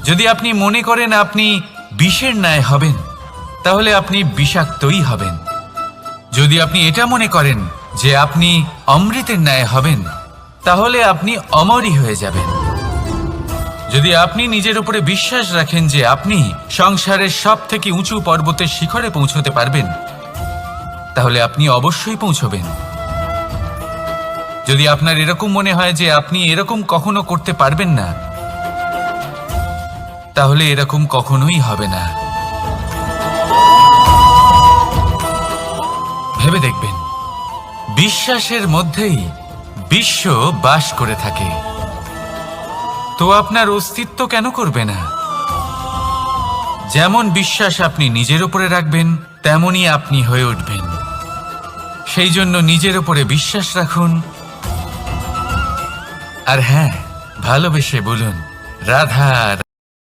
যদি আপনি মনে করেন আপনি বিষের ন্যায় হবেন, তাহলে আপনি বিষাক্তই হবেন। যদি আপনি এটা মনে করেন যে আপনি অমৃতের ন্যায় হবেন, তাহলে আপনি অমরই হয়ে যাবেন। যদি আপনি নিজের উপরে বিশ্বাস রাখেন যে আপনি সংসারের সব থেকে উঁচু পর্বতের শিখরে পৌঁছতে পারবেন, তাহলে আপনি অবশ্যই পৌঁছবেন। যদি আপনার এরকম মনে হয় যে আপনি এরকম কখনো করতে পারবেন না, তাহলে এরকম কখনোই হবে না। ভেবে দেখবেন, বিশ্বাসের মধ্যেই বিশ্ব বাস করে থাকে। তো আপনার অস্তিত্ব কেন করবে না? যেমন বিশ্বাস আপনি নিজের উপরে রাখবেন, তেমনই আপনি হয়ে উঠবেন। সেই জন্য নিজের উপরে বিশ্বাস রাখুন, আর হ্যাঁ, ভালোবেসে বলুন রাধা।